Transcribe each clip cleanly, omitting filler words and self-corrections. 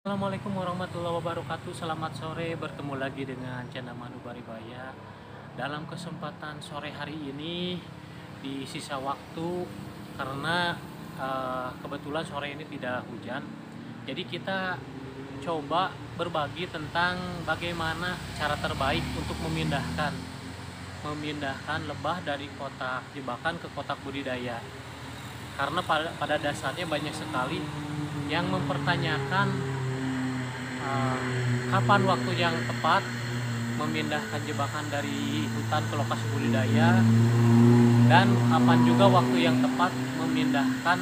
Assalamualaikum warahmatullahi wabarakatuh. Selamat sore, bertemu lagi dengan channel Manu Baribaya. Dalam kesempatan sore hari ini di sisa waktu, karena kebetulan sore ini tidak hujan, jadi kita coba berbagi tentang bagaimana cara terbaik untuk memindahkan lebah dari kotak jebakan ke kotak budidaya. Karena pada dasarnya banyak sekali yang mempertanyakan kapan waktu yang tepat memindahkan jebakan dari hutan ke lokasi budidaya, dan kapan juga waktu yang tepat memindahkan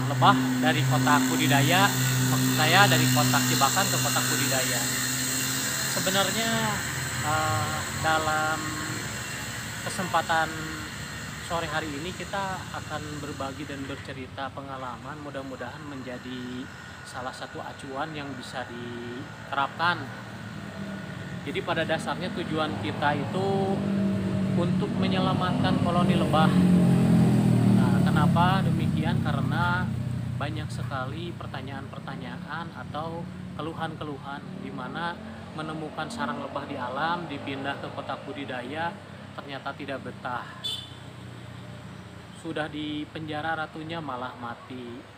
lebah dari kotak budidaya, maksud saya dari kotak jebakan ke kotak budidaya. Sebenarnya dalam kesempatan sore hari ini kita akan berbagi dan bercerita pengalaman, mudah-mudahan menjadi salah satu acuan yang bisa diterapkan. Jadi pada dasarnya tujuan kita itu untuk menyelamatkan koloni lebah. Nah, kenapa demikian? Karena banyak sekali pertanyaan-pertanyaan atau keluhan-keluhan di mana menemukan sarang lebah di alam, dipindah ke kotak budidaya, ternyata tidak betah. Sudah dipenjara ratunya malah mati,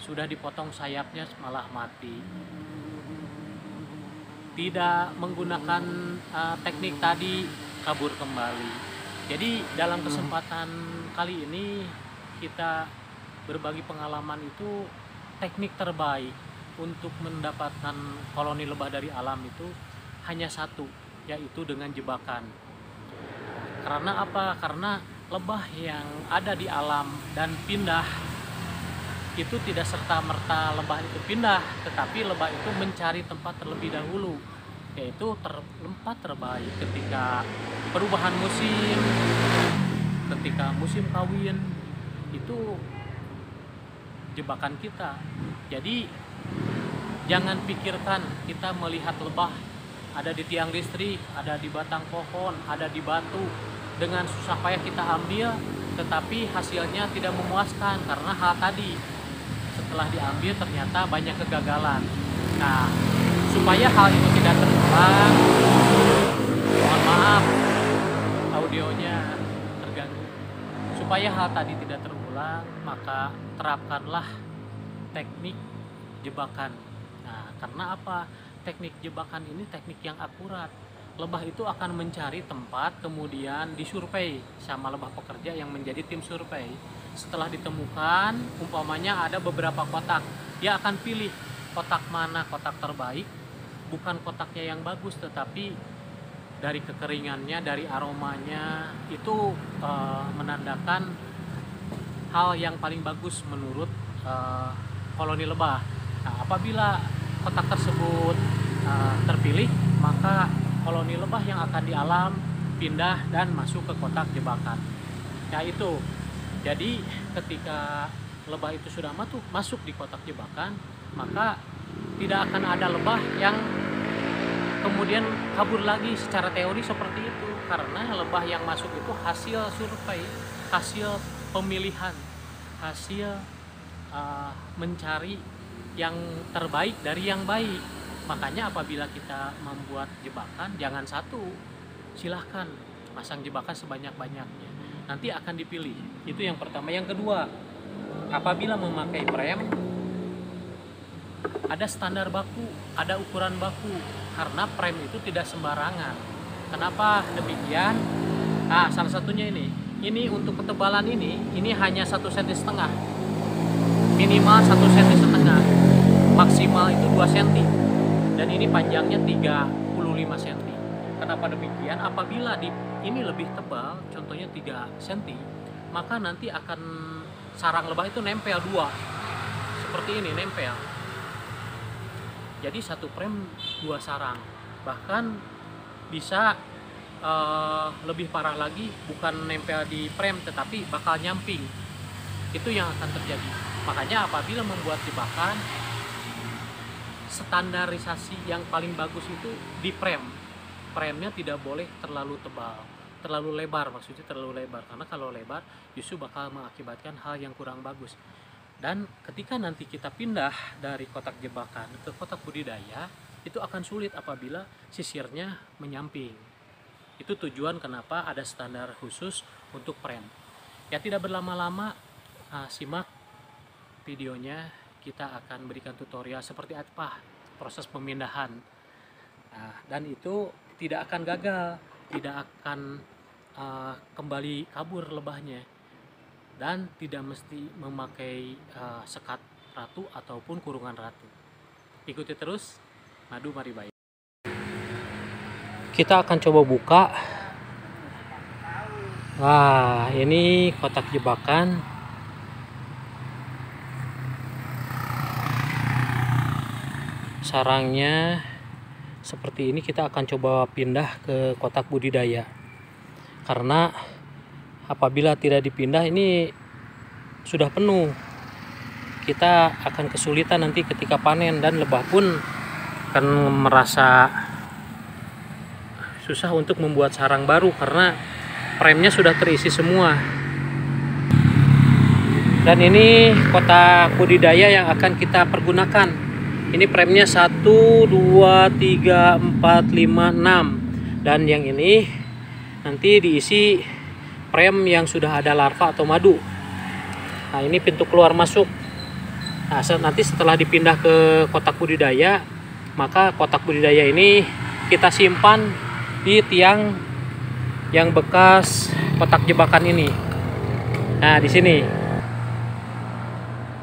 sudah dipotong sayapnya malah mati, tidak menggunakan teknik tadi kabur kembali. Jadi dalam kesempatan kali ini kita berbagi pengalaman itu, teknik terbaik untuk mendapatkan koloni lebah dari alam itu hanya satu, yaitu dengan jebakan. Karena apa? Karena lebah yang ada di alam dan pindah itu tidak serta-merta lebah itu pindah, tetapi lebah itu mencari tempat terlebih dahulu, yaitu tempat terbaik ketika perubahan musim, ketika musim kawin, itu jebakan kita. Jadi jangan pikirkan kita melihat lebah ada di tiang listrik, ada di batang pohon, ada di batu, dengan susah payah kita ambil, tetapi hasilnya tidak memuaskan karena hal tadi, setelah diambil ternyata banyak kegagalan. Nah, supaya hal itu tidak terulang, mohon maaf audionya terganggu. Supaya hal tadi tidak terulang, maka terapkanlah teknik jebakan. Nah, karena apa? Teknik jebakan ini teknik yang akurat. Lebah itu akan mencari tempat, kemudian disurvei sama lebah pekerja yang menjadi tim survei. Setelah ditemukan, umpamanya ada beberapa kotak, dia akan pilih kotak mana kotak terbaik, bukan kotaknya yang bagus, tetapi dari kekeringannya, dari aromanya, itu menandakan hal yang paling bagus menurut koloni lebah. Nah, apabila kotak tersebut terpilih, maka koloni lebah yang akan di alam pindah dan masuk ke kotak jebakan. Ya itu. Jadi ketika lebah itu sudah masuk di kotak jebakan, maka tidak akan ada lebah yang kemudian kabur lagi. Secara teori seperti itu, karena lebah yang masuk itu hasil survei, hasil pemilihan, hasil mencari yang terbaik dari yang baik. Makanya apabila kita membuat jebakan, jangan satu, silahkan pasang jebakan sebanyak-banyaknya, nanti akan dipilih. Itu yang pertama. Yang kedua, apabila memakai prem, ada standar baku, ada ukuran baku, karena prem itu tidak sembarangan. Kenapa demikian? Nah, salah satunya ini untuk ketebalan ini hanya 1,5 cm, minimal 1,5 cm, maksimal itu 2 cm, dan ini panjangnya 35 cm. Kenapa demikian? Apabila ini lebih tebal, contohnya 3 cm, maka nanti akan sarang lebah itu nempel dua, seperti ini, nempel. Jadi satu frame 2 sarang, bahkan bisa lebih parah lagi, bukan nempel di frame tetapi bakal nyamping. Itu yang akan terjadi. Makanya apabila membuat jebakan, standarisasi yang paling bagus itu di frame. Frame-nya tidak boleh terlalu tebal, terlalu lebar, maksudnya terlalu lebar, karena kalau lebar justru bakal mengakibatkan hal yang kurang bagus. Dan ketika nanti kita pindah dari kotak jebakan ke kotak budidaya, itu akan sulit apabila sisirnya menyamping. Itu tujuan kenapa ada standar khusus untuk prem. Ya, tidak berlama-lama, simak videonya. Kita akan berikan tutorial seperti apa proses pemindahan. Dan itu tidak akan gagal, tidak akan kembali kabur lebahnya, dan tidak mesti memakai sekat ratu ataupun kurungan ratu. Ikuti terus Madu Maribayu. Kita akan coba buka. Wah, ini kotak jebakan. Sarangnya seperti ini. Kita akan coba pindah ke kotak budidaya, karena apabila tidak dipindah ini sudah penuh. Kita akan kesulitan nanti ketika panen, dan lebah pun akan merasa susah untuk membuat sarang baru karena premnya sudah terisi semua. Dan ini kotak budidaya yang akan kita pergunakan. Ini premnya 1, 2, 3, 4, 5, 6. Dan yang ini nanti diisi prem yang sudah ada larva atau madu. Nah, ini pintu keluar masuk. Nah, nanti setelah dipindah ke kotak budidaya, maka kotak budidaya ini kita simpan di tiang yang bekas kotak jebakan ini. Nah, di sini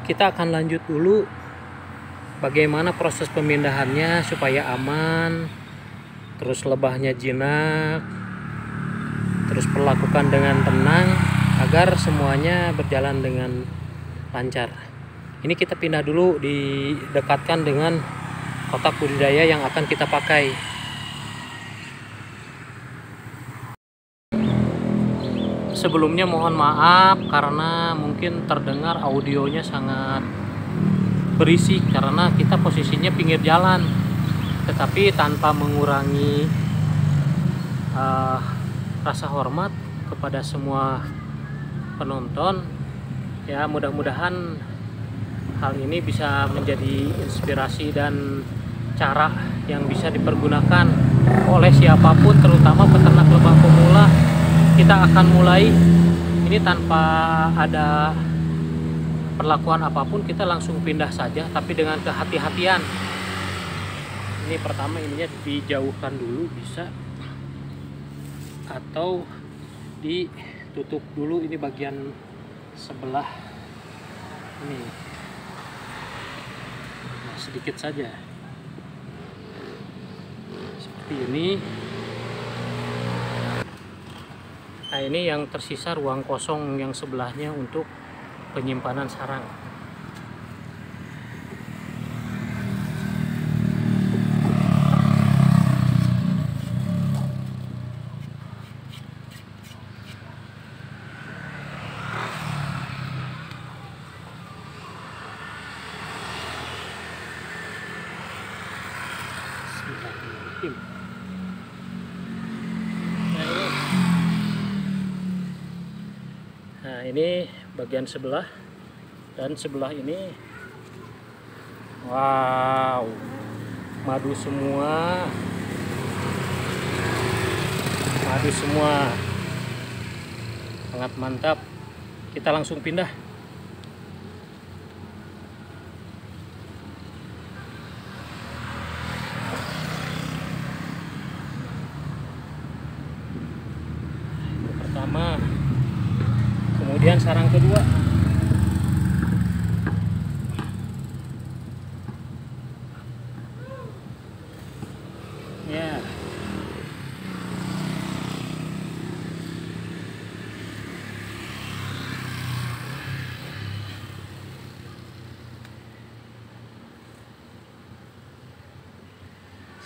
kita akan lanjut dulu bagaimana proses pemindahannya supaya aman, terus lebahnya jinak, terus perlakukan dengan tenang agar semuanya berjalan dengan lancar. Ini kita pindah dulu, didekatkan dengan kotak budidaya yang akan kita pakai. Sebelumnya mohon maaf karena mungkin terdengar audionya sangat berisik karena kita posisinya pinggir jalan, tetapi tanpa mengurangi rasa hormat kepada semua penonton. Ya, mudah-mudahan hal ini bisa menjadi inspirasi dan cara yang bisa dipergunakan oleh siapapun, terutama peternak lebah pemula. Kita akan mulai ini tanpa ada perlakuan apapun, kita langsung pindah saja, tapi dengan kehati-hatian. Ini pertama, ininya dijauhkan dulu bisa, atau ditutup dulu ini bagian sebelah ini. Nah, sedikit saja seperti ini. Nah, ini yang tersisa ruang kosong yang sebelahnya untuk penyimpanan sarang. Bismillahirrahmanirrahim. Nah, ini bagian sebelah, dan sebelah ini, wow, madu semua, sangat mantap. Kita langsung pindah. Pertama, kemudian sarang kedua. Ya.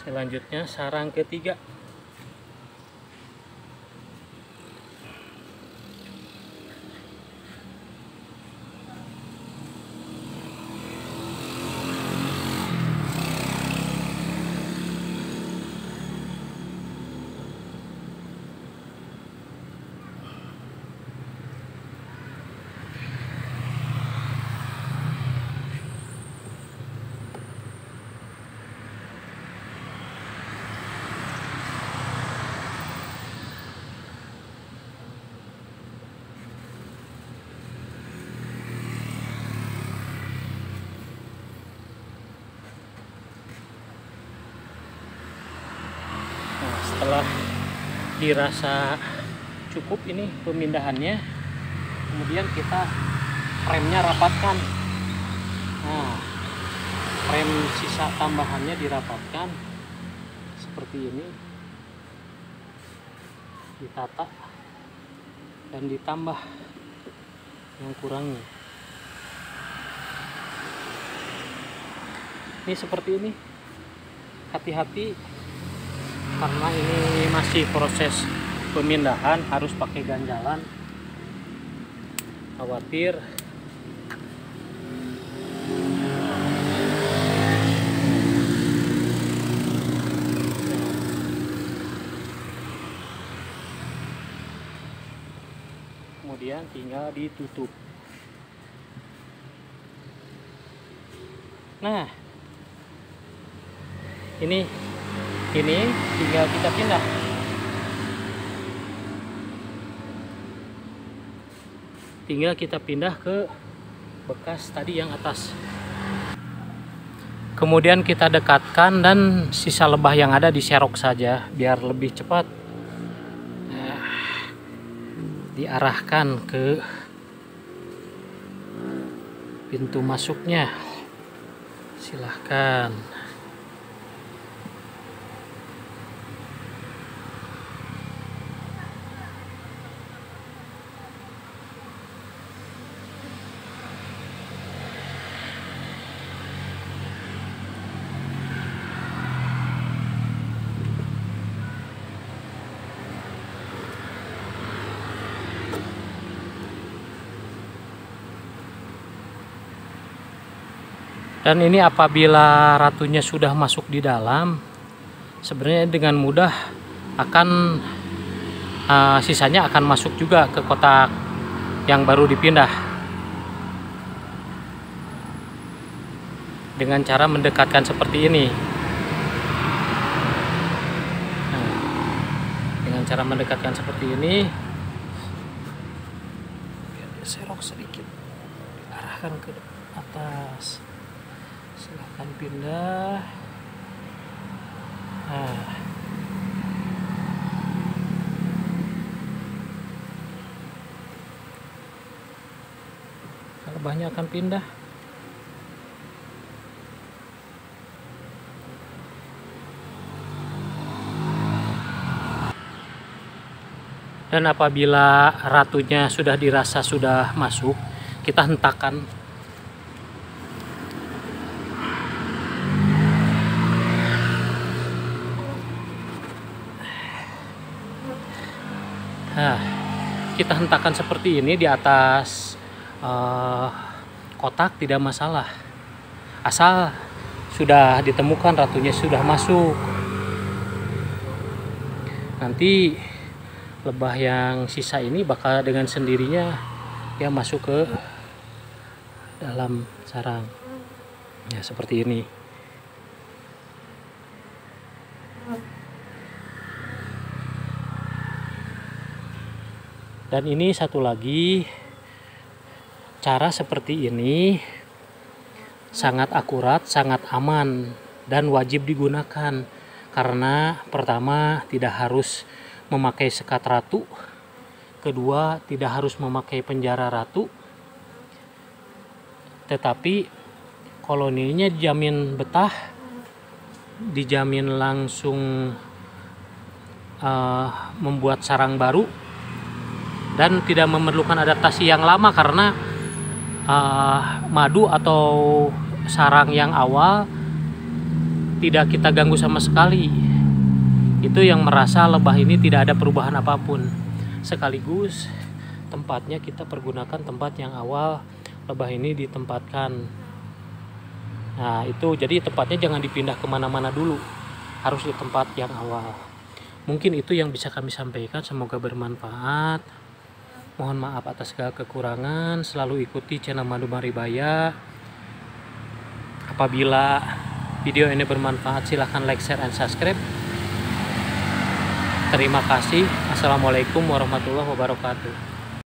Selanjutnya sarang ketiga. dirasa cukup ini pemindahannya, kemudian kita remnya rapatkan. Nah, rem sisa tambahannya dirapatkan seperti ini, ditata dan ditambah yang kurangnya. Ini seperti ini, hati-hati karena ini masih proses pemindahan, harus pakai ganjalan, khawatir kemudian tinggal ditutup. Nah, ini tinggal kita pindah. Tinggal kita pindah ke bekas tadi yang atas. Kemudian kita dekatkan dan sisa lebah yang ada diserok saja biar lebih cepat. Nah, diarahkan ke pintu masuknya. Silahkan. Dan ini apabila ratunya sudah masuk di dalam, sebenarnya dengan mudah akan sisanya akan masuk juga ke kotak yang baru dipindah. Dengan cara mendekatkan seperti ini. Nah, dengan cara mendekatkan seperti ini, biar diserok sedikit, diarahkan ke atas. Silahkan pindah. Nah, lebahnya akan pindah. Dan apabila ratunya sudah dirasa sudah masuk, kita hentakan. Nah, kita hentakan seperti ini di atas kotak, tidak masalah. Asal sudah ditemukan ratunya sudah masuk. Nanti lebah yang sisa ini bakal dengan sendirinya dia masuk ke dalam sarang. Ya, seperti ini. Dan ini satu lagi, cara seperti ini sangat akurat, sangat aman dan wajib digunakan. Karena pertama, tidak harus memakai sekat ratu. Kedua, tidak harus memakai penjara ratu. Tetapi koloninya dijamin betah, dijamin langsung membuat sarang baru, dan tidak memerlukan adaptasi yang lama karena madu atau sarang yang awal tidak kita ganggu sama sekali. Itu yang merasa lebah ini tidak ada perubahan apapun. Sekaligus tempatnya kita pergunakan tempat yang awal lebah ini ditempatkan. Nah, itu jadi tempatnya jangan dipindah kemana-mana dulu, harus di tempat yang awal. Mungkin itu yang bisa kami sampaikan, semoga bermanfaat. Mohon maaf atas segala kekurangan. Selalu ikuti channel Madu Maribaya. Apabila video ini bermanfaat, silahkan like, share, and subscribe. Terima kasih. Assalamualaikum warahmatullahi wabarakatuh.